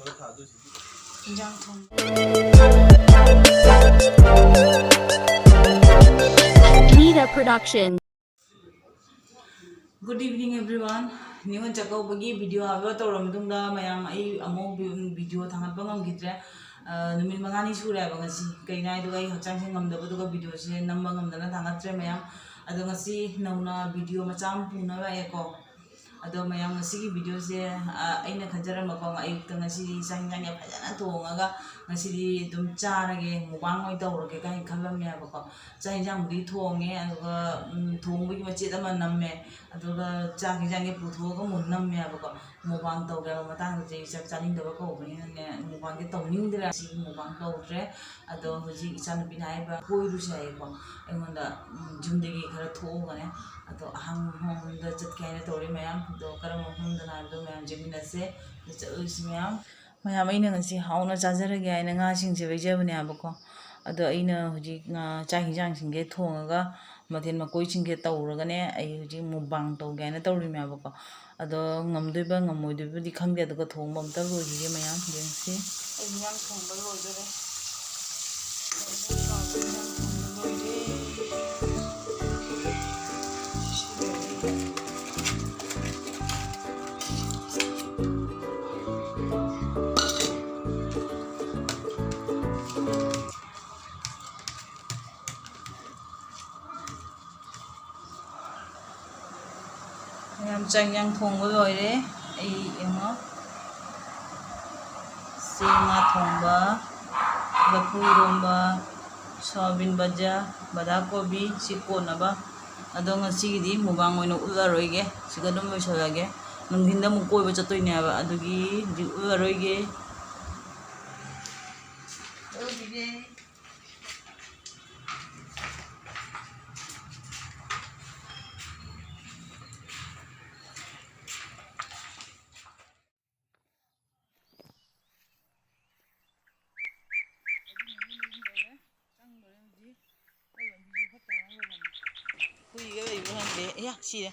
Nita Production. Good evening everyone. Niwan chakau bagi video hawa tawram dungda mayam ai amo video thangat bangam gitre numil mangani sura bangasi kaina idu ai hachang sing ngam da buduga video se namba ngam dana thangat tre mayam adu ngasi nauna video macham puna ba eko ado mayam ngasi video se aina khanjara makong ayuk ta ngasi sang sang ya phajana thongaga ngasi di dum charage mubang oi tawrage kai khalam ya bako chai jang di thonge aduga thongbi mache da man namme aduga chang jang ge putho ga mun namme ya bako mubang tawga matang je chak chaning da bako bani ne mubang ge tawning dra si mubang tawtre ado hoji chan binai ba koi ru sai ko engonda jumdegi khara thoga ne ado ahang hong da chat kai na tawre mayam do karam hong da na do mayam jemina se chus mayam mayam aina ngasi hauna chajarage aina nga sing je wejabne abako ado aina hoji nga cha hinjang sing ge thongaga mathen makoi sing ge tawraga ne ai hoji mubang tawge na tawri me abako ado ngamdoiba ngamoidoiba di khangde aduga thongba amta loji mayam jengsi ai nyang thongba lojore Yang chang yang thong ba loire ai emo singa thongba lapu romba soyabin baja bada kobi siko naba ado ngasi di mubang oino ularoige siga dum loisolage nunghinda mu koi ba chatoi ne ba adugi di ularoige ya si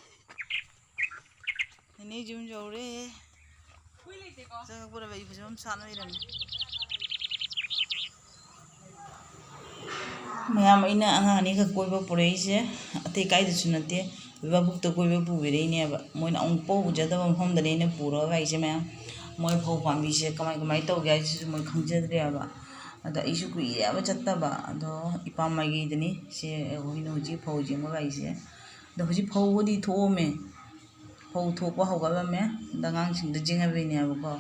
ini jum jore jaga pura bai bujum sana iram mayam ina anga ni ka koiba purei se ate kai da sunate ba buk to koiba pu bere ne ba moina ong po ujada ba hom da ne puro bai se mayam moi phau pambi se kamai to ga se moi khangjadre ba ada isu ku ya ba chatta ba ado ipam magi dani se hoino ji phau ji ma bai se da hoji phau bodi thome phau thokwa hawga me dangang sing da jinga be ne ba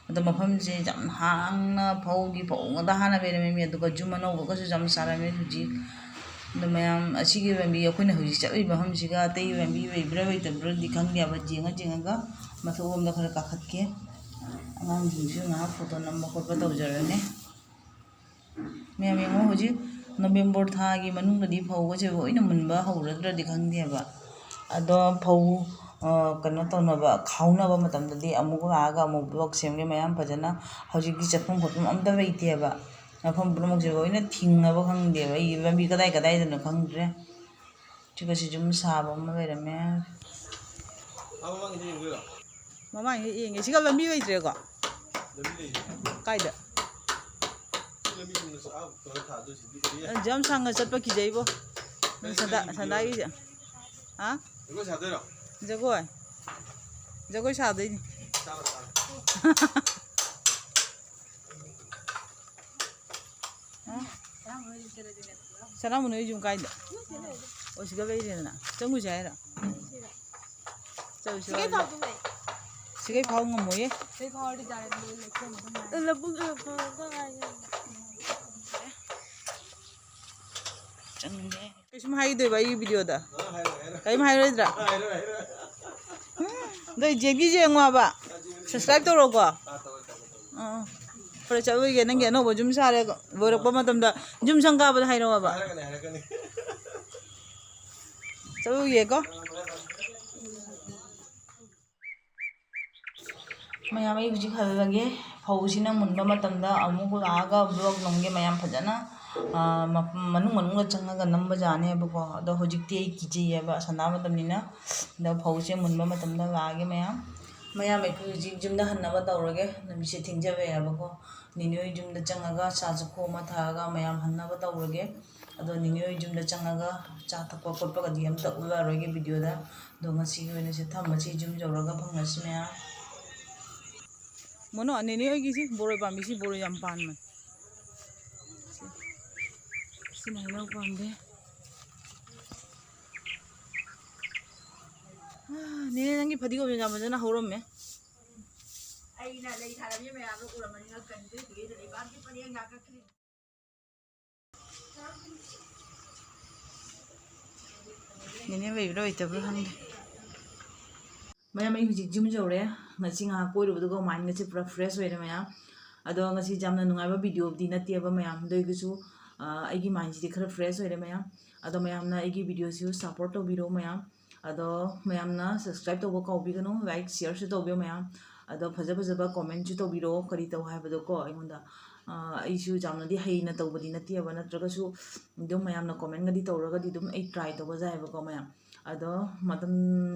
ada mafam je jam hangna phau gi phau da hana be me aduga jumano ga su jam sara me hoji da mayam asigi be bi akoina hoji chabi ba ham siga tei be bi be bra be tabra di khang ya ba jinga jinga ga mathom da khara ka khatke angang ji su na photo namma ko ba tawjarane mayam mo hoji November tha gi manung da di phau ga je oina munba hawradra di khang de ba ado phau kana tawna ba khauna ba matam da di amu ga aga amu blog semge mayam phajana hoji gi chapum phopum amda bai te ba afam bromok je oina thingna ba khang de ba i lambi kadai kadai da khang dre chiga si jum sa ba ma bai rame mama yenge siga lambi bai tre ko kaida jam sanga chatpa ki jaibo sanda gi ja ha jagoi sadai ni sana mun jum kaida o siga bai re na changu jaira chau sigai phau ngamoye sigai phau ri jare labu changge kisum hai de bai video da kai mai roidra dai jebi je ngwa ba subscribe to ro ko pura chawi ge nang ge no bojum sare borak pa matam da jum sangka ba hai ro ba chawi ge ko mayam ai huji khalage phawsina munba matamda amuk laaga vlog nongge mayam phajana manung changaga namba jane bako ado hojikti ai kiji ba sana matamnina da phawse munba matamda laage mayam ꯃꯌꯥꯝ ꯑꯩꯈꯣꯏ ꯍꯧꯖꯤꯛ ꯌꯨꯝꯗ ꯍꯟꯅꯕ ꯇꯧꯔꯒꯦ ꯅꯨꯃꯤꯠꯁꯦ ꯊꯦꯡꯖꯕ ꯅꯤꯅꯦ ꯍꯣꯏ ꯌꯨꯝꯗ ꯆꯪꯉꯒ ꯆꯥ ꯆꯈꯣ ꯑꯃ ꯊꯛꯑꯒ ꯃꯌꯥꯝ ꯍꯟꯅꯕ ꯇꯧꯔꯒꯦ ꯑꯗꯣ ꯅꯤꯅꯦ ꯍꯣꯏ ꯌꯨꯝꯗ ꯆꯪꯉꯒ ꯆꯥ ꯊꯛꯄ ꯈꯣꯠꯄꯒꯗꯤ ꯑꯝꯇ ꯎꯠꯂꯔꯣꯏꯒꯦ ꯚꯤꯗꯤꯑꯣꯗ ꯑꯗꯣ ꯉꯁꯤꯒꯤ ꯑꯣꯏꯅꯁꯦ ꯊꯝꯃꯁꯤ ꯌꯨꯝ ꯌꯧꯔꯒ ꯐꯪꯉꯁꯤ ꯃꯌꯥꯝ ꯃꯣꯅꯣ ꯅꯤꯅꯦ ꯍꯣꯏꯒꯤꯁꯤ ꯕꯣꯔꯣꯏ ꯄꯥꯝꯕꯤꯁꯤ ꯕꯣꯔꯣꯏ ꯌꯥꯝ ꯄꯥꯟꯕꯅꯤ ꯁꯤꯅ ꯍꯩꯅꯧ ꯄꯥꯝꯕꯤ ꯅꯦꯅꯦ ꯅꯪꯒꯤ ꯐꯗꯤꯒꯣꯝ ꯌꯥꯝ ꯐꯖꯅ ꯍꯧꯔꯝꯃꯦ ꯑꯩꯅ ꯂꯩ ꯊꯥꯔꯝꯃꯤ ꯃꯌꯥꯝꯗꯣ ꯎꯔꯝꯃꯅꯤꯅ ꯀꯟꯗ꯭ꯔꯤꯗꯨꯒꯤꯗ ꯂꯩꯕꯥꯛꯀꯤ ꯄꯔꯦꯡ ꯉꯥꯛꯀꯛꯈ꯭ꯔꯤ ꯅꯦꯅꯦ ꯂꯩꯕ꯭ꯔꯥ ꯂꯩꯇꯕ꯭ꯔꯥ ꯈꯪꯗꯦ ꯃꯌꯥꯝ ꯑꯩ ꯍꯧꯖꯤꯛ ꯌꯨꯝ ꯌꯧꯔꯦ ꯉꯁꯤ ꯉꯥꯏꯍꯥꯛ ꯀꯣꯏꯔꯨꯕꯗꯨꯒ ꯃꯥꯏꯟꯒꯁꯦ ꯄꯨꯔꯥ ꯐ꯭ꯔꯦꯁ ꯑꯣꯏꯔꯦ ꯃꯌꯥꯝ ꯑꯗꯣ ꯉꯁꯤ ꯌꯥꯝꯅ ꯅꯨꯡꯉꯥꯏꯕ ꯚꯤꯗꯤꯑꯣꯕꯨꯗꯤ ꯅꯠꯇꯦꯕ ꯃꯌꯥꯝ ꯑꯗꯨꯒꯤꯁꯨ ꯑꯩꯒꯤ ꯃꯥꯏꯟꯁꯤꯗꯤ ꯈꯔ ꯐ꯭ꯔꯦꯁ ꯑꯣꯏꯔꯦ ꯃꯌꯥꯝ ꯑꯗꯣ ꯃꯌꯥꯝꯅ ꯑꯩꯒꯤ ꯚꯤꯗꯤꯑꯣꯁꯤꯁꯨ ꯁꯞꯄꯣꯔꯠ ꯇꯧꯕꯤꯔꯣ ꯃꯌꯥꯝ ꯑꯗꯣ ꯃꯌꯥꯝꯅ ꯁꯕꯁꯀ꯭ꯔꯥꯏꯕ ꯇꯧꯕ ꯀꯥꯎꯕꯤꯒꯅꯨ ꯂꯥꯏꯛ ꯁꯤꯌꯔꯁꯨ ꯇꯧꯕꯤꯌꯣ ꯃꯌꯥꯝ ꯑꯗꯣ ꯐꯖꯕ ꯀꯣꯃꯦꯟꯁꯨ ꯇꯧꯕꯤꯔꯛꯑꯣ ꯀꯔꯤ ꯇꯧ ꯍꯥꯏꯕꯗꯣꯀꯣ ꯑꯩꯉꯣꯟꯗ ꯑꯩꯁꯨ ꯌꯥꯝꯅꯗꯤ ꯍꯩꯅ ꯇꯧꯕꯗꯤ ꯅꯠꯇꯦꯕ ꯅꯠꯇ꯭ꯔꯒꯁꯨ ꯑꯗꯨꯝ ꯃꯌꯥꯝꯅ ꯀꯣꯃꯦꯟꯒꯗꯤ ꯇꯧꯔꯒꯗꯤ ꯑꯗꯨꯝ ꯑꯩ ꯇ꯭ꯔꯥꯏ ꯇꯧꯕ ꯌꯥꯏꯑꯕꯀꯣ ꯃꯌꯥꯝ ꯑꯗꯣ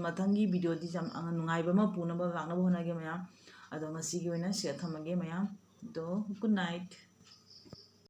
ꯃꯊꯪꯒꯤ ꯚꯤꯗꯤꯑꯣꯗꯤ ꯌꯥꯝ ꯅꯨꯡꯉꯥꯏꯕ ꯑꯃ ꯄꯨꯅꯕ ꯂꯥꯛꯅꯕ ꯍꯣꯠꯅꯒꯦ ꯃꯌꯥꯝ ꯑꯗꯣ ꯉꯁꯤꯒꯤ ꯑꯣꯏꯅ ꯁꯤꯗ ꯊꯝꯃꯒꯦ ꯃꯌꯥꯝ ꯑꯗꯣ ꯒꯨꯗ ꯅꯥꯏꯠ